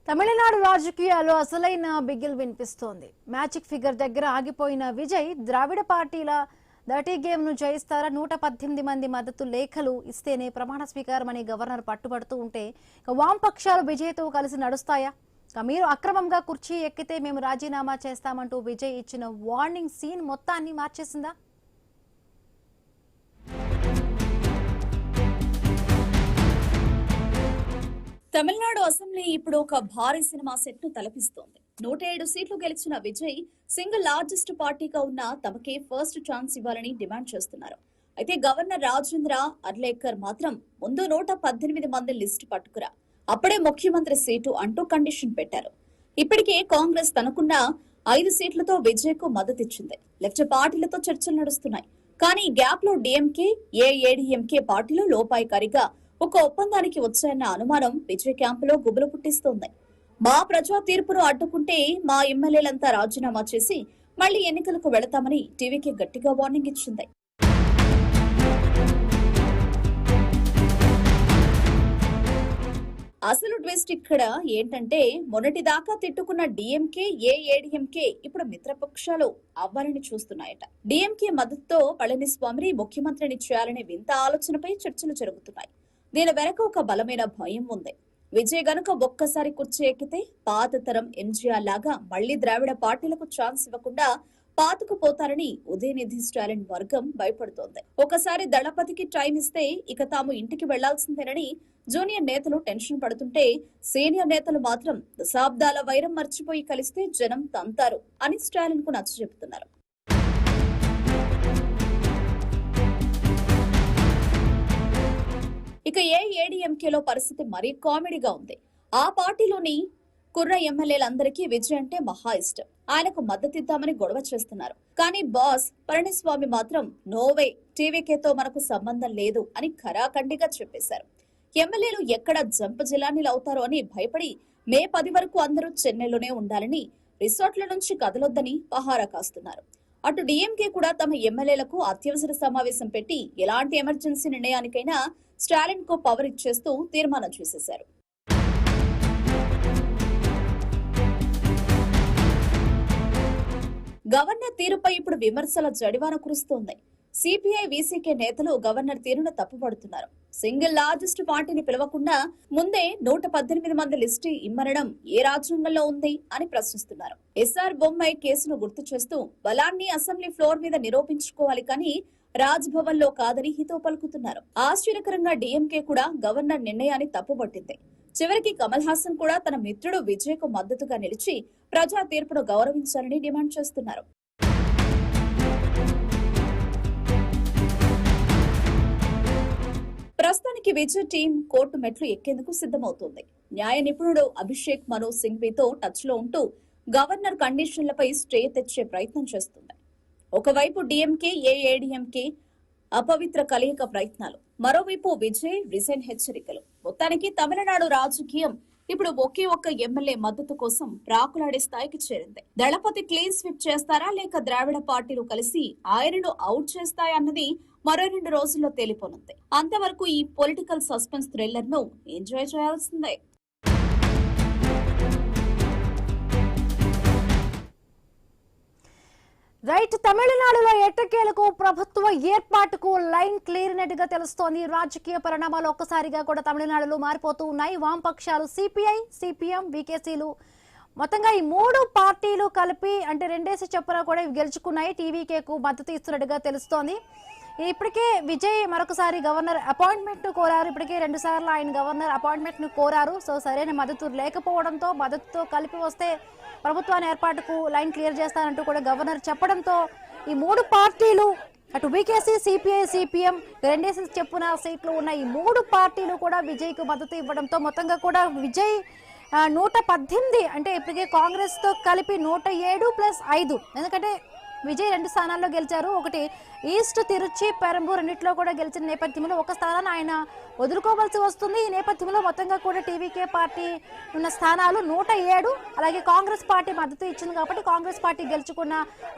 తమిళనాడు రాజకీయాల్లో అసలైన బిగిల్ వినిపిస్తోంది. మ్యాజిక్ ఫిగర్ దగ్గర ఆగిపోయిన విజయ్ ద్రావిడ పార్టీల దర్టీ గేమ్ ను జయిస్తారా? 118 మంది మద్దతు లేఖలు ఇస్తేనే ప్రమాణ స్వీకారమని గవర్నర్ పట్టుబడుతూ ఉంటే వామపక్షాలు విజయ్తో కలిసి నడుస్తాయా? మీరు అక్రమంగా కుర్చీ ఎక్కితే మేము రాజీనామా చేస్తామంటూ విజయ్ ఇచ్చిన వార్నింగ్ సీన్ మొత్తాన్ని మార్చేసిందా? తమిళనాడు అసెంబ్లీ ఇప్పుడు ఒక భారీ సినిమా సెట్ ను తలపిస్తోంది. 107 సీట్లు గెలిచిన విజయ్ సింగిల్ లార్జెస్ట్ పార్టీగా ఉన్న తమకే ఫస్ట్ ఛాన్స్ ఇవ్వాలని డిమాండ్ చేస్తున్నారు. అయితే గవర్నర్ రాజేంద్ర అర్లేకర్ మాత్రం ముందు 118 మంది లిస్టు పట్టుకురా, అప్పుడే ముఖ్యమంత్రి సీటు అంటూ కండిషన్ పెట్టారు. ఇప్పటికే కాంగ్రెస్ తనకున్న 5 సీట్లతో విజయ్ కు మద్దతిచ్చింది. లెఫ్ట్ పార్టీలతో చర్చలు నడుస్తున్నాయి. కానీ గ్యాప్ లో డిఎంకే, ఏఐఏడీఎంకే పార్టీలు లోపాయికారిగా ఒక ఒప్పందానికి వచ్చాయన్న అనుమానం విజయ్ క్యాంపులో గుబులు పుట్టిస్తోంది. మా ప్రజా తీర్పును అడ్డుకుంటే మా ఎమ్మెల్యేలంతా రాజీనామా చేసి మళ్లీ ఎన్నికలకు వెళతామని టీవీకి గట్టిగా వార్నింగ్ ఇచ్చింది. అసలు ట్విస్ట్ ఇక్కడ ఏంటంటే, మొన్నటిదాకా తిట్టుకున్న డిఎంకే, ఏఐఏడీఎంకే ఇప్పుడు మిత్రపక్షాలు అవ్వాలని చూస్తున్నాయట. డిఎంకే మద్దతుతో పళనిస్వామిని ముఖ్యమంత్రిని చేయాలనే వింత ఆలోచనపై చర్చలు జరుగుతున్నాయి. దీని వెనక ఒక బలమైన భయం ఉంది. విజయ్ గనుక ఒక్కసారి కుర్చీ ఎక్కితే పాత తరం ఎంజీఆర్ లాగా మళ్లీ ద్రావిడ పార్టీలకు ఛాన్స్ ఇవ్వకుండా పాతుకుపోతారని ఉదయనిధి స్టాలిన్ వర్గం భయపడుతోంది. ఒకసారి దళపతికి టైం ఇస్తే ఇక తాము ఇంటికి వెళ్లాల్సిందేనని జూనియర్ నేతలు టెన్షన్ పడుతుంటే, సీనియర్ నేతలు మాత్రం దశాబ్దాల వైరం మర్చిపోయి కలిస్తే జనం తంతారు అని స్టాలిన్ కు నచ్చజెపుతున్నారు. ఇక ఏఐఏడీఎంకేలో పరిస్థితి మరీ కామెడీగా ఉంది. ఆ పార్టీలోని కుర్ర ఎమ్మెల్యేలందరికీ విజయ్ అంటే మహా ఇష్టం. ఆయనకు మద్దతిద్దామని గొడవ చేస్తున్నారు. కానీ బాస్ పళనిస్వామి మాత్రం నోవే, టీవీకేతో మనకు సంబంధం లేదు అని ఖరాఖండిగా చెప్పేశారు. ఎమ్మెల్యేలు ఎక్కడ జంప జిలానీలవుతారో అని భయపడి మే 10 వరకు అందరూ చెన్నైలోనే ఉండాలని, రిసార్ట్ల నుంచి కదలొద్దని పహారా కాస్తున్నారు. అటు డిఎంకే కూడా తమ ఎమ్మెల్యేలకు అత్యవసర సమావేశం పెట్టి ఎలాంటి ఎమర్జెన్సీ నిర్ణయానికైనా స్టాలిన్ కు పవర్ ఇచ్చేస్తూ తీర్మానం చేసేశారు. గవర్నర్ తీరుపై ఇప్పుడు విమర్శల జడివాన కురుస్తోంది. సిపిఐ, వీసీకే నేతలు గవర్నర్ తీరును తప్పుపడుతున్నారు. సింగిల్ లార్జెస్ట్ పార్టీని పిలవకుండా ముందే 118 మంది లిస్టు ఇమ్మనడం ఏ రాజ్యాంగంలో ఉంది అని ప్రశ్నిస్తున్నారు. ఎస్ఆర్ బొమ్మాయి కేసును గుర్తు చేస్తూ బలాన్ని అసెంబ్లీ ఫ్లోర్ మీద నిరూపించుకోవాలి కానీ రాజ్ భవన్ లో కాదని హితో పలుకుతున్నారు. ఆశ్చర్యకరంగా డిఎంకే కూడా గవర్నర్ నిర్ణయాన్ని తప్పుపట్టింది. చివరికి కమల్ హాసన్ కూడా తన మిత్రుడు విజయ్ కు మద్దతుగా నిలిచి ప్రజా తీర్పును గౌరవించాలని డిమాండ్ చేస్తున్నారు. ప్రస్తుతానికి విజయ్ టీం కోర్టు మెట్లు ఎక్కేందుకు సిద్ధమవుతోంది. న్యాయ నిపుణుడు అభిషేక్ మను సింఘ్వీతో టచ్ లో ఉంటూ గవర్నర్ కండిషన్లపై స్టే తెచ్చే ప్రయత్నం చేస్తుంది. ఒకవైపు డిఎంకే, ఏఐఏడీఎంకే అపవిత్ర కలయిక ప్రయత్నాలు, మరోవైపు విజయ్ రిజైన్ హెచ్చరికలు. మొత్తానికి తమిళనాడు రాజకీయం ఇప్పుడు ఒకే ఒక్క ఎమ్మెల్యే మద్దతు కోసం ప్రాకులాడే స్థాయికి చేరింది. దళపతి క్లీన్ స్విప్ చేస్తారా లేక ద్రావిడ పార్టీలు కలిసి ఆయనను అవుట్ చేస్తాయన్నది మరో 2 రోజుల్లో తేలిపోనుంది. అంతవరకు ఈ పొలిటికల్ సస్పెన్స్ థ్రిల్లర్ ను ఎంజాయ్ చేయాల్సిందే. రైట్, తమిళనాడులో ఎట్టకేలకు ప్రభుత్వ ఏర్పాటుకు లైన్ క్లియర్నట్టుగా తెలుస్తోంది. రాజకీయ పరిణామాలు ఒక్కసారిగా కూడా తమిళనాడులో మారిపోతూ ఉన్నాయి. వామపక్షాలు సిపిఐ, సిపిఎం, వికేసీలు మొత్తంగా ఈ 3 పార్టీలు కలిపి అంటే 2 చొప్పున కూడా గెలుచుకున్నాయి. టీవీకేకు మద్దతు ఇస్తున్నట్టుగా తెలుస్తోంది. ఇప్పటికే విజయ్ మరొకసారి గవర్నర్ అపాయింట్మెంట్ ను కోరారు. ఇప్పటికే 2 సార్లు ఆయన గవర్నర్ అపాయింట్మెంట్ ను కోరారు. సో సరైన మద్దతు లేకపోవడంతో మద్దతుతో కలిపి వస్తే ప్రభుత్వాన్ని ఏర్పాటుకు లైన్ క్లియర్ చేస్తానంటూ కూడా గవర్నర్ చెప్పడంతో ఈ 3 పార్టీలు అటు వికేసీ, సిపిఐ, సిపిఎం 2 చెప్పున సీట్లు ఉన్న ఈ 3 పార్టీలు కూడా విజయ్ కు మద్దతు ఇవ్వడంతో మొత్తంగా కూడా విజయ్ 118 అంటే ఇప్పటికే కాంగ్రెస్ తో కలిపి 107+5, ఎందుకంటే విజయ్ 2 స్థానాల్లో గెలిచారు. ఒకటి ఈస్ట్, తిరుచి, పెరంబూర్ రెండిట్లో కూడా గెలిచిన నేపథ్యంలో ఒక స్థానాన్ని ఆయన వదులుకోవాల్సి వస్తుంది. ఈ నేపథ్యంలో మొత్తంగా కూడా టీవీకే పార్టీ ఉన్న స్థానాలు 107, అలాగే కాంగ్రెస్ పార్టీ మద్దతు ఇచ్చింది కాబట్టి కాంగ్రెస్ పార్టీ గెలుచుకున్న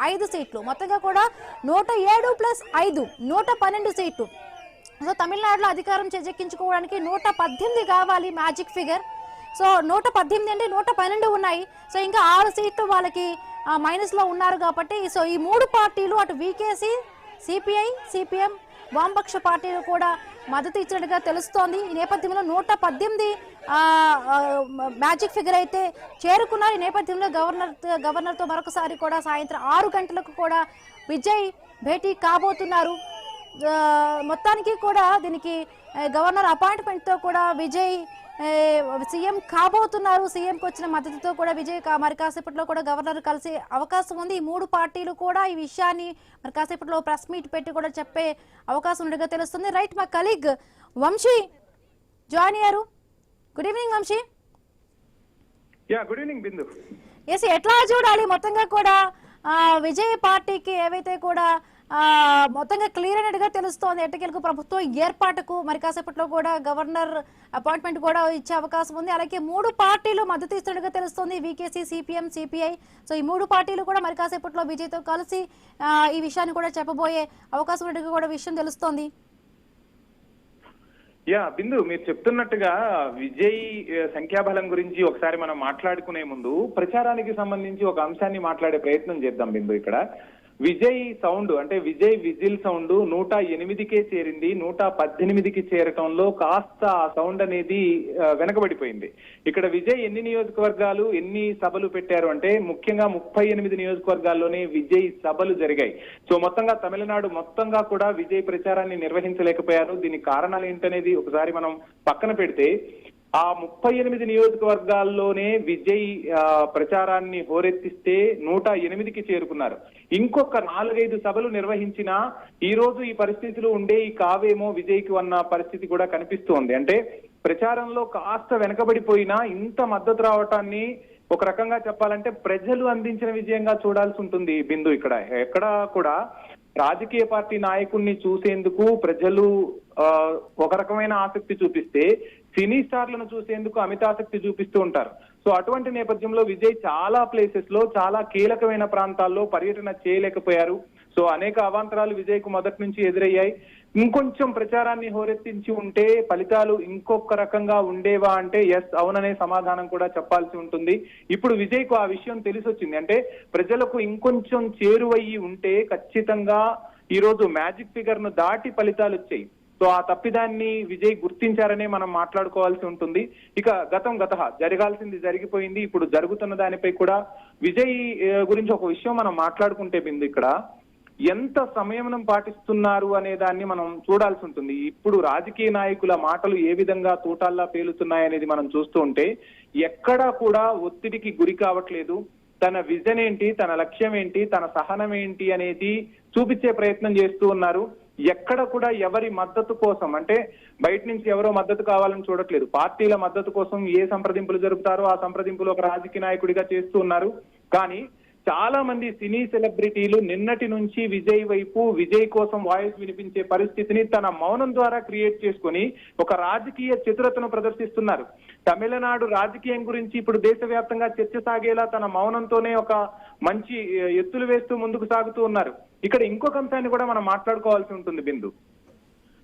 5 సీట్లు మొత్తంగా కూడా 107+5 112 సీట్లు. సో తమిళనాడులో అధికారం చేజెక్కించుకోవడానికి 118 కావాలి మ్యాజిక్ ఫిగర్. సో 118 అండి, 112 ఉన్నాయి. సో ఇంకా 6 సీట్లు వాళ్ళకి మైనస్ లో ఉన్నారు కాబట్టి సో ఈ 3 పార్టీలు అటు వీకేసీ, సిపిఐ, సిపిఎం, వామపక్ష పార్టీలు కూడా మద్దతు ఇచ్చినట్టుగా తెలుస్తోంది. ఈ నేపథ్యంలో 118 మ్యాజిక్ ఫిగర్ అయితే చేరుకున్నారు. ఈ నేపథ్యంలో గవర్నర్తో మరొకసారి కూడా సాయంత్రం 6 గంటలకు కూడా విజయ్ భేటీ కాబోతున్నారు. మొత్తానికి కూడా దీనికి గవర్నర్ అపాయింట్మెంట్తో కూడా విజయ్ సీఎం కాబోతున్నారు. సీఎంకి వచ్చిన మద్దతుతో కూడా విజయ్ మరి కాసేపట్లో కూడా గవర్నర్ కలిసే అవకాశం ఉంది. ఈ 3 పార్టీలు కూడా ఈ విషయాన్ని మరి కాసేపట్లో ప్రెస్ మీట్ పెట్టి కూడా చెప్పే అవకాశం ఉన్నట్టుగా తెలుస్తుంది. రైట్, మా కలీగ్ వంశీ జాయిన్ అయ్యారు. Good evening Vamsi. Good evening Bindu. Yes, ఎట్లా చూడాలి మొత్తంగా కూడా విజయ్ పార్టీకి ఏవైతే కూడా మొత్తంగా క్లియర్ అయినట్టుగా తెలుస్తోంది ఎట్టకేలకు ప్రభుత్వం ఏర్పాటుకు మరి కాసేపట్లో కూడా గవర్నర్ అపాయింట్మెంట్ కూడా ఇచ్చే అవకాశం ఉంది. అలాగే 3 పార్టీలు మద్దతు ఇస్తున్నట్టుగా తెలుస్తోంది, వీకేసీ, సిపిఎం, సిపిఐ. సో ఈ 3 పార్టీలు కూడా మరి కాసేపట్లో విజయ్తో కలిసి ఈ విషయాన్ని కూడా చెప్పబోయే అవకాశం ఉన్నట్టుగా కూడా విషయం తెలుస్తోంది. బిందు, మీరు చెప్తున్నట్టుగా విజయ్ సంఖ్యాబలం గురించి ఒకసారి మనం మాట్లాడుకునే ముందు ప్రచారానికి సంబంధించి ఒక అంశాన్ని మాట్లాడే ప్రయత్నం చేద్దాం బిందు. ఇక్కడ విజయ్ సౌండ్ అంటే విజయ్ విజిల్ సౌండ్ 108కే చేరింది. 118కి చేరటంలో కాస్త ఆ సౌండ్ అనేది వెనకబడిపోయింది. ఇక్కడ విజయ్ ఎన్ని నియోజకవర్గాలు, ఎన్ని సభలు పెట్టారు అంటే ముఖ్యంగా 38 నియోజకవర్గాల్లోనే విజయ్ సభలు జరిగాయి. సో మొత్తంగా తమిళనాడు మొత్తంగా కూడా విజయ్ ప్రచారాన్ని నిర్వహించలేకపోయారు. దీనికి కారణాలు ఏంటనేది ఒకసారి మనం పక్కన పెడితే ఆ 38 నియోజకవర్గాల్లోనే విజయ్ ప్రచారాన్ని హోరెత్తిస్తే 108కి చేరుకున్నారు. ఇంకొక 4-5 సభలు నిర్వహించినా ఈ రోజు ఈ పరిస్థితులు ఉండేవి కావేమో విజయ్కి అన్న పరిస్థితి కూడా కనిపిస్తోంది. అంటే ప్రచారంలో కాస్త వెనకబడిపోయినా ఇంత మద్దతు రావటాన్ని ఒక రకంగా చెప్పాలంటే ప్రజలు అందించిన విజయంగా చూడాల్సి ఉంటుంది బిందు. ఇక్కడ ఎక్కడ కూడా రాజకీయ పార్టీ నాయకుడిని చూసేందుకు ప్రజలు ఒక రకమైన ఆసక్తి చూపిస్తే సినీ స్టార్లను చూసేందుకు అమిత ఆసక్తి చూపిస్తూ ఉంటారు. సో అటువంటి నేపథ్యంలో విజయ్ చాలా ప్లేసెస్ లో, చాలా కీలకమైన ప్రాంతాల్లో పర్యటన చేయలేకపోయారు. సో అనేక అవాంతరాలు విజయ్ కు మొదటి నుంచి ఎదురయ్యాయి. ఇంకొంచెం ప్రచారాన్ని హోరెత్తించి ఉంటే ఫలితాలు ఇంకొక రకంగా ఉండేవా అంటే ఎస్, అవుననే సమాధానం కూడా చెప్పాల్సి ఉంటుంది. ఇప్పుడు విజయ్ కు ఆ విషయం తెలిసొచ్చింది. అంటే ప్రజలకు ఇంకొంచెం చేరువయ్యి ఉంటే ఖచ్చితంగా ఈ రోజు మ్యాజిక్ ఫిగర్ ను దాటి ఫలితాలు వచ్చాయి. సో ఆ తప్పిదాన్ని విజయ్ గుర్తించారనే మనం మాట్లాడుకోవాల్సి ఉంటుంది. ఇక గతం జరగాల్సింది జరిగిపోయింది. ఇప్పుడు జరుగుతున్న దానిపై కూడా విజయ్ గురించి ఒక విషయం మనం మాట్లాడుకుంటే బిందు, ఇక్కడ ఎంత సంయమనం పాటిస్తున్నారు అనే దాన్ని మనం చూడాల్సి ఉంటుంది. ఇప్పుడు రాజకీయ నాయకుల మాటలు ఏ విధంగా తూటాల్లా పేలుతున్నాయనేది మనం చూస్తూ ఉంటే ఎక్కడా కూడా ఒత్తిడికి గురి కావట్లేదు. తన విజన్ ఏంటి, తన లక్ష్యం ఏంటి, తన సహనం ఏంటి అనేది చూపించే ప్రయత్నం చేస్తూ ఉన్నారు. ఎక్కడ కూడా ఎవరి మద్దతు కోసం అంటే బయట నుంచి ఎవరో మద్దతు కావాలని చూడట్లేదు. పార్టీల మద్దతు కోసం ఏ సంప్రదింపులు జరుపుతారో ఆ సంప్రదింపులు ఒక రాజకీయ నాయకుడిగా చేస్తూ ఉన్నారు. కానీ చాలా మంది సినీ సెలబ్రిటీలు నిన్నటి నుంచి విజయ్ వైపు, విజయ్ కోసం వాయిస్ వినిపించే పరిస్థితిని తన మౌనం ద్వారా క్రియేట్ చేసుకుని ఒక రాజకీయ చతురతను ప్రదర్శిస్తున్నారు. తమిళనాడు రాజకీయం గురించి ఇప్పుడు దేశవ్యాప్తంగా చర్చ సాగేలా తన మౌనంతోనే ఒక మంచి ఎత్తులు వేస్తూ ముందుకు సాగుతూ ఉన్నారు. ఇక్కడ ఇంకొక అంశాన్ని కూడా మనం మాట్లాడుకోవాల్సి ఉంటుంది బిందు.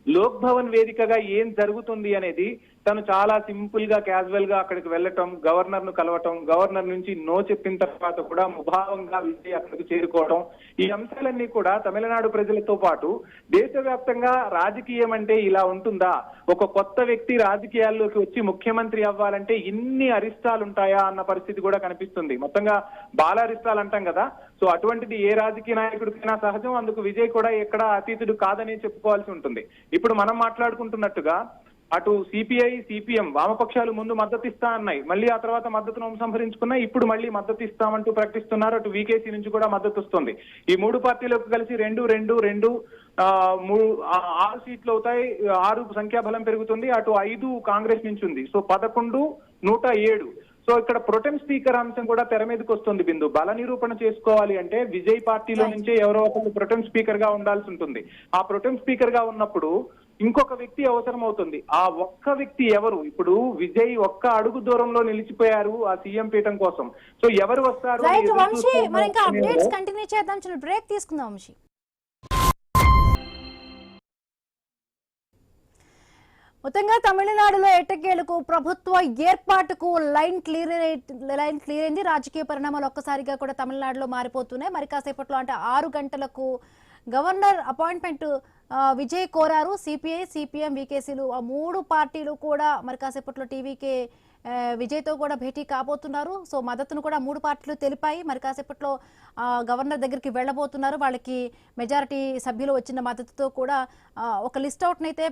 లోక్ భవన్ వేదికగా ఏం జరుగుతుంది అనేది తను చాలా సింపుల్ గా, క్యాజువల్ గా అక్కడికి వెళ్ళటం, గవర్నర్ ను కలవటం, గవర్నర్ నుంచి నో చెప్పిన తర్వాత కూడా ముభావంగా విజయ్ అక్కడికి చేరుకోవడం, ఈ అంశాలన్నీ కూడా తమిళనాడు ప్రజలతో పాటు దేశవ్యాప్తంగా రాజకీయం అంటే ఇలా ఉంటుందా, ఒక కొత్త వ్యక్తి రాజకీయాల్లోకి వచ్చి ముఖ్యమంత్రి అవ్వాలంటే ఇన్ని అరిష్టాలు ఉంటాయా అన్న పరిస్థితి కూడా కనిపిస్తుంది. మొత్తంగా బాలారిష్టాలు అంటాం కదా, సో అటువంటిది ఏ రాజకీయ నాయకుడికైనా సహజం. అందుకు విజయ్ కూడా ఎక్కడా అతీతుడు కాదని చెప్పుకోవాల్సి ఉంటుంది. ఇప్పుడు మనం మాట్లాడుకుంటున్నట్టుగా అటు సిపిఐ, సిపిఎం వామపక్షాలు ముందు మద్దతు ఇస్తా అన్నాయి, మళ్ళీ ఆ తర్వాత మద్దతును ఉపసంహరించుకున్నాయి. ఇప్పుడు మళ్ళీ మద్దతు ఇస్తామంటూ ప్రకటిస్తున్నారు. అటు వీకేసీ నుంచి కూడా మద్దతు వస్తుంది. ఈ 3 పార్టీలకు కలిసి 2 6 సీట్లు అవుతాయి. 6 సంఖ్యాబలం పెరుగుతుంది. అటు 5 కాంగ్రెస్ నుంచి ఉంది. సో 11, 107. సో ఇక్కడ ప్రొటెం స్పీకర్ అంశం కూడా తెర మీదకి వస్తుంది బిందు. బల నిరూపణ చేసుకోవాలి అంటే విజయ్ పార్టీలో నుంచే ఎవరో ఒకరు ప్రొటెం స్పీకర్ గా ఉండాల్సి ఉంటుంది. ఆ ప్రొటెం స్పీకర్ గా ఉన్నప్పుడు ఇంకొక వ్యక్తి అవసరం అవుతుంది. ఆ ఒక్క వ్యక్తి ఎవరు? ఇప్పుడు విజయ్ ఒక్క అడుగు దూరంలో నిలిచిపోయారు ఆ సీఎం పీఠం కోసం. సో ఎవరు వస్తారు? బ్రేక్ తీసుకుందాం వంశీ. మొత్తంగా తమిళనాడులో ఎట్టకేలకు ప్రభుత్వ ఏర్పాటుకు లైన్ క్లియర్ అయింది. రాజకీయ పరిణామాలు ఒక్కసారిగా కూడా తమిళనాడులో మారిపోతున్నాయి. మరి కాసేపట్లో అంటే 6 గంటలకు గవర్నర్ అపాయింట్మెంట్ విజయ్ కోరారు. సిపిఐ, సిపిఎం, వికేసీలు ఆ 3 పార్టీలు కూడా మరి కాసేపట్లో టీవీకే విజయ్తో కూడా భేటీ కాబోతున్నారు. సో మద్దతును కూడా 3 పార్టీలు తెలిపాయి. మరి కాసేపట్లో గవర్నర్ దగ్గరికి వెళ్ళబోతున్నారు. వాళ్ళకి మెజారిటీ సభ్యులు వచ్చిన మద్దతుతో కూడా ఒక లిస్ట్ అవుట్ అయితే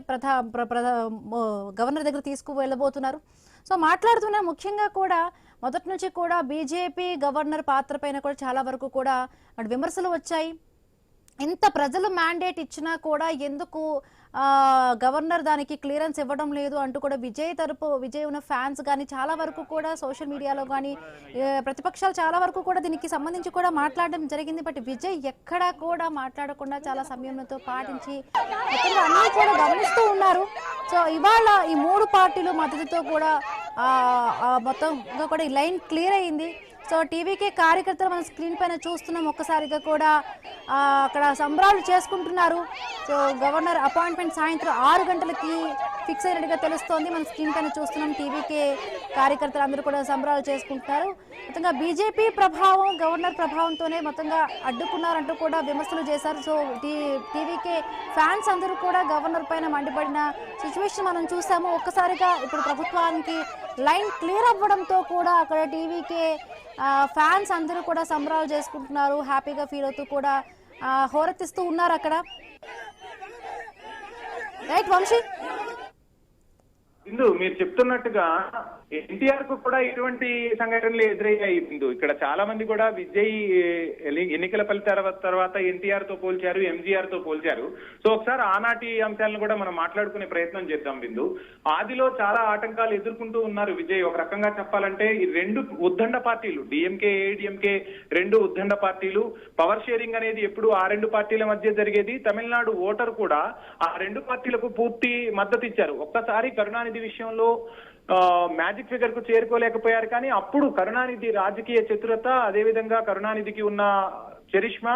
గవర్నర్ దగ్గర తీసుకువెళ్ళబోతున్నారు. సో మాట్లాడుతున్న ముఖ్యంగా కూడా మొదటి నుంచి కూడా బీజేపీ గవర్నర్ పాత్ర పైన కూడా చాలా వరకు కూడా విమర్శలు వచ్చాయి. ఇంత ప్రజలు మ్యాండేట్ ఇచ్చినా కూడా ఎందుకు గవర్నర్ దానికి క్లియరెన్స్ ఇవ్వడం లేదు అంటూ కూడా విజయ్ ఉన్న ఫ్యాన్స్ కానీ చాలా వరకు కూడా సోషల్ మీడియాలో కానీ ప్రతిపక్షాలు చాలా వరకు కూడా దీనికి సంబంధించి కూడా మాట్లాడడం జరిగింది. బట్ విజయ్ ఎక్కడా కూడా మాట్లాడకుండా చాలా సంయమనంతో పాటించి అన్ని కూడా గమనిస్తూ ఉన్నారు. సో ఇవాళ ఈ 3 పార్టీలు మద్దతుతో కూడా మొత్తంగా కూడా ఈ లైన్ క్లియర్ అయింది. సో టీవీకే కార్యకర్తలు మన స్క్రీన్ పైన చూస్తున్నాం. ఒక్కసారిగా కూడా అక్కడ సంబరాలు చేసుకుంటున్నారు. సో గవర్నర్ అపాయింట్మెంట్ సాయంత్రం 6 గంటలకి ఫిక్స్ అయినట్టుగా తెలుస్తోంది. మన స్క్రీన్ పైన చూస్తున్నాం. టీవీకే కార్యకర్తలు అందరూ కూడా సంబరాలు చేసుకుంటున్నారు. మొత్తంగా బీజేపీ ప్రభావం గవర్నర్ ప్రభావంతోనే మొత్తంగా అడ్డుకున్నారంటూ కూడా విమర్శలు చేశారు. సో టీవీకే ఫ్యాన్స్ అందరూ కూడా గవర్నర్ పైన మండిపడిన సిచ్యువేషన్ మనం చూసాము. ఒక్కసారిగా ఇప్పుడు ప్రభుత్వానికి లైన్ క్లియర్ అవ్వడంతో కూడా అక్కడ టీవీకే ఫ్యాన్స్ అందరూ కూడా సంబరాలు చేసుకుంటున్నారు. హ్యాపీగా ఫీల్ అవుతూ కూడా హోరెత్తిస్తూ ఉన్నారు అక్కడ. రైట్ వంశీ, ఇందు మీరు చెప్తున్నట్టుగా ఎన్టీఆర్ కు కూడా ఇటువంటి సంఘటనలు ఎదురయ్యాయి. ఇందు ఇక్కడ చాలా మంది కూడా విజయ్ ఎన్నికల ఫలితాల తర్వాత ఎన్టీఆర్ తో పోల్చారు, ఎంజీఆర్ తో పోల్చారు. సో ఒకసారి ఆనాటి అంశాలను కూడా మనం మాట్లాడుకునే ప్రయత్నం చేద్దాం. బిందు ఆదిలో చాలా ఆటంకాలు ఎదుర్కొంటూ ఉన్నారు విజయ్. ఒక రకంగా చెప్పాలంటే ఈ 2 ఉద్దండ పార్టీలు డిఎంకే, ఏడీఎంకే 2 ఉద్దండ పార్టీలు పవర్ షేరింగ్ అనేది ఎప్పుడు ఆ 2 పార్టీల మధ్య జరిగేది. తమిళనాడు ఓటర్ కూడా ఆ 2 పార్టీలకు పూర్తి మద్దతు ఇచ్చారు. ఒక్కసారి కరుణానిధి విషయంలో మ్యాజిక్ ఫిగర్ కు చేరుకోలేకపోయారు. కానీ అప్పుడు కరుణానిధి రాజకీయ చతురత, అదేవిధంగా కరుణానిధికి ఉన్న చరిష్మా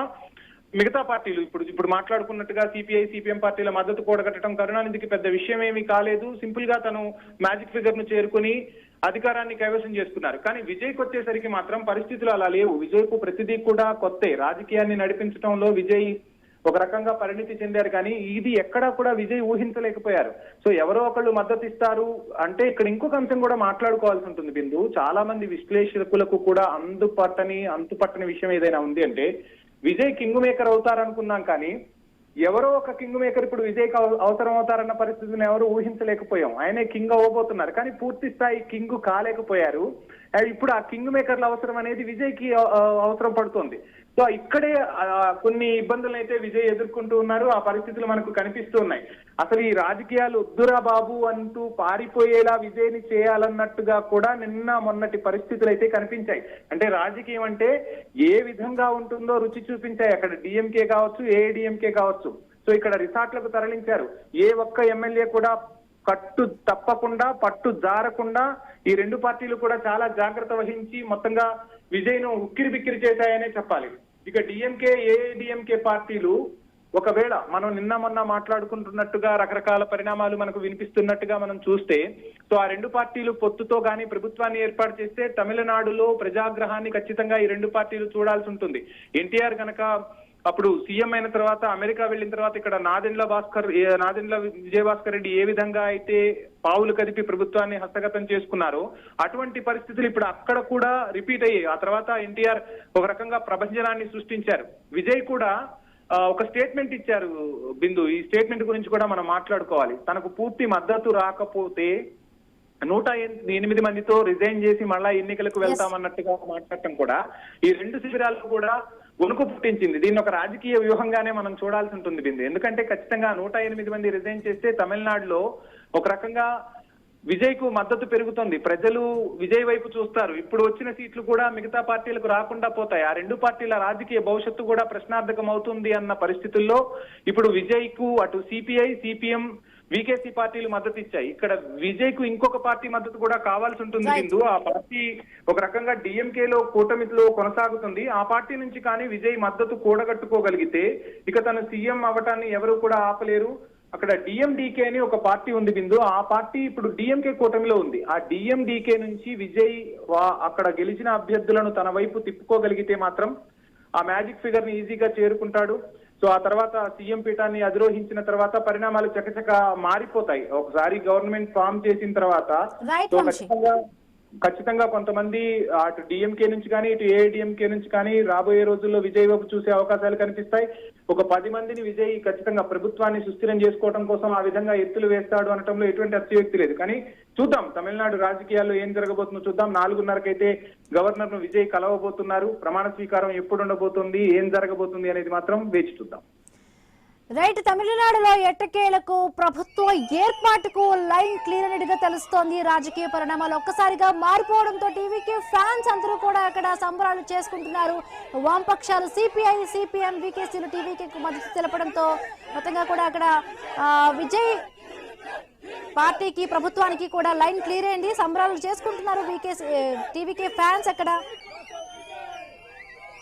మిగతా పార్టీలు ఇప్పుడు మాట్లాడుకున్నట్టుగా సిపిఐ, సిపిఎం పార్టీల మద్దతు కూడగట్టడం కరుణానిధికి పెద్ద విషయం ఏమీ కాలేదు. సింపుల్ గా తను మ్యాజిక్ ఫిగర్ ను చేరుకుని అధికారాన్ని కైవసం చేసుకున్నారు. కానీ విజయ్కి వచ్చేసరికి మాత్రం పరిస్థితులు అలా లేవు. విజయ్ కు ప్రతిదీ కూడా కొత్తే. రాజకీయాన్ని నడిపించడంలో విజయ్ ఒక రకంగా పరిణితి చెందారు. కానీ ఇది ఎక్కడా కూడా విజయ్ ఊహించలేకపోయారు. సో ఎవరో ఒకళ్ళు మద్దతు ఇస్తారు అంటే ఇక్కడ ఇంకొక అంశం కూడా మాట్లాడుకోవాల్సి ఉంటుంది. బిందు చాలా మంది విశ్లేషకులకు కూడా అంతుపట్టని విషయం ఏదైనా ఉంది అంటే విజయ్ కింగ్ మేకర్ అవుతారనుకున్నాం. కానీ ఎవరో ఒక కింగ్ మేకర్ ఇప్పుడు విజయ్కి అవసరం అవుతారన్న పరిస్థితిని ఎవరు ఊహించలేకపోయాం. ఆయనే కింగ్ అవ్వబోతున్నారు. కానీ పూర్తి స్థాయి కింగ్ కాలేకపోయారు. ఇప్పుడు ఆ కింగ్ మేకర్ల అవసరం అనేది విజయ్కి అవసరం పడుతుంది. సో ఇక్కడే కొన్ని ఇబ్బందులు అయితే విజయ్ ఎదుర్కొంటూ ఉన్నారు. ఆ పరిస్థితులు మనకు కనిపిస్తూ ఉన్నాయి. అసలు ఈ రాజకీయాలు వద్దురా బాబు అంటూ పారిపోయేలా విజయ్ని చేయాలన్నట్టుగా కూడా మొన్నటి పరిస్థితులు అయితే కనిపించాయి. అంటే రాజకీయం అంటే ఏ విధంగా ఉంటుందో రుచి చూపించాయి. అక్కడ డిఎంకే కావచ్చు, ఏఐడిఎంకే కావచ్చు. సో ఇక్కడ రిసార్ట్లకు తరలించారు. ఏ ఒక్క ఎమ్మెల్యే కూడా కట్టు తప్పకుండా, పట్టు జారకుండా ఈ 2 పార్టీలు కూడా చాలా జాగ్రత్త వహించి మొత్తంగా విజయ్ను ఉక్కిరి బిక్కిరి చేశాయనే చెప్పాలి. ఇక డిఎంకే, ఏఐడిఎంకే పార్టీలు ఒకవేళ మనం మొన్న మాట్లాడుకుంటున్నట్టుగా రకరకాల పరిణామాలు మనకు వినిపిస్తున్నట్టుగా మనం చూస్తే, సో ఆ 2 పార్టీలు పొత్తుతో గానీ ప్రభుత్వాన్ని ఏర్పాటు చేస్తే తమిళనాడులో ప్రజాగ్రహాన్ని ఖచ్చితంగా ఈ 2 పార్టీలు చూడాల్సి ఉంటుంది. ఎన్టీఆర్ గనక అప్పుడు సీఎం అయిన తర్వాత అమెరికా వెళ్ళిన తర్వాత ఇక్కడ నాదెండ్ల విజయభాస్కర్ రెడ్డి ఏ విధంగా అయితే పావులు కదిపి ప్రభుత్వాన్ని హస్తగతం చేసుకున్నారో అటువంటి పరిస్థితులు ఇప్పుడు అక్కడ కూడా రిపీట్ అయ్యాయి. ఆ తర్వాత ఎన్టీఆర్ ఒక రకంగా ప్రభంజనాన్ని సృష్టించారు. విజయ్ కూడా ఒక స్టేట్మెంట్ ఇచ్చారు. బిందు ఈ స్టేట్మెంట్ గురించి కూడా మనం మాట్లాడుకోవాలి. తనకు పూర్తి మద్దతు రాకపోతే 108 మందితో రిజైన్ చేసి మళ్ళా ఎన్నికలకు వెళ్తామన్నట్టుగా మాట్లాడటం కూడా ఈ 2 శిబిరాలకు కూడా వణుకు పుట్టించింది. దీన్ని ఒక రాజకీయ వ్యూహంగానే మనం చూడాల్సి ఉంటుంది బిందు. ఎందుకంటే ఖచ్చితంగా 108 మంది రిజైన్ చేస్తే తమిళనాడులో ఒక రకంగా విజయ్ కు మద్దతు పెరుగుతుంది. ప్రజలు విజయ్ వైపు చూస్తారు. ఇప్పుడు వచ్చిన సీట్లు కూడా మిగతా పార్టీలకు రాకుండా పోతాయి. ఆ 2 పార్టీల రాజకీయ భవిష్యత్తు కూడా ప్రశ్నార్థకం అవుతుంది అన్న పరిస్థితుల్లో ఇప్పుడు విజయ్ కు అటు సిపిఐ, సిపిఎం, వికేసీ పార్టీలు మద్దతు ఇచ్చాయి. ఇక్కడ విజయ్ కు ఇంకొక పార్టీ మద్దతు కూడా కావాల్సి ఉంటుంది బిందు. ఆ పార్టీ ఒక రకంగా డిఎంకేలో కూటమిలో కొనసాగుతుంది. ఆ పార్టీ నుంచి కానీ విజయ్ మద్దతు కూడగట్టుకోగలిగితే ఇక తను సీఎం అవ్వటాన్ని ఎవరు కూడా ఆపలేరు. అక్కడ డిఎండికే అని ఒక పార్టీ ఉంది బిందు. ఆ పార్టీ ఇప్పుడు డిఎంకే కూటమిలో ఉంది. ఆ డిఎండికే నుంచి విజయ్ అక్కడ గెలిచిన అభ్యర్థులను తన వైపు తిప్పుకోగలిగితే మాత్రం ఆ మ్యాజిక్ ఫిగర్ ని ఈజీగా చేరుకుంటాడు. సో ఆ తర్వాత సీఎం పీఠాన్ని అధిరోహించిన తర్వాత పరిణామాలు చకచక మారిపోతాయి. ఒకసారి గవర్నమెంట్ ఫామ్ చేసిన తర్వాత ఖచ్చితంగా కొంతమంది అటు డిఎంకే నుంచి కానీ ఇటు ఏఐడిఎంకే నుంచి కానీ రాబోయే రోజుల్లో విజయ్ వైపు చూసే అవకాశాలు కనిపిస్తాయి. ఒక 10 మందిని విజయ్ ఖచ్చితంగా ప్రభుత్వాన్ని సుస్థిరం చేసుకోవడం కోసం ఆ విధంగా ఎత్తులు వేస్తాడు అనటంలో ఎటువంటి అతిశయోక్తి లేదు. కానీ చూద్దాం తమిళనాడు రాజకీయాల్లో ఏం జరగబోతుందో చూద్దాం. 4:30కైతే గవర్నర్ ను విజయ్ కలవబోతున్నారు. ప్రమాణ స్వీకారం ఎప్పుడు ఉండబోతుంది, ఏం జరగబోతుంది అనేది మాత్రం వేచి చూద్దాం. రైట్, తమిళనాడులో ఎట్టకేలకు ప్రభుత్వ ఏర్పాటుకు లైన్ క్లియర్ అనేట్టుగా తెలుస్తోంది. రాజకీయ పరిణామాలు ఒక్కసారిగా మారిపోవడంతో టీవీకి ఫ్యాన్స్ అందరూ కూడా అక్కడ సంబరాలు చేసుకుంటున్నారు. వామపక్షాలు సిపిఐ, సిపిఎం, వికేసీలు టీవీకి మద్దతు తెలపడంతో మొత్తంగా కూడా అక్కడ విజయ్ పార్టీకి ప్రభుత్వానికి కూడా లైన్ క్లియర్ అయింది. సంబరాలు చేసుకుంటున్నారు టీవీకే ఫ్యాన్స్ అక్కడ.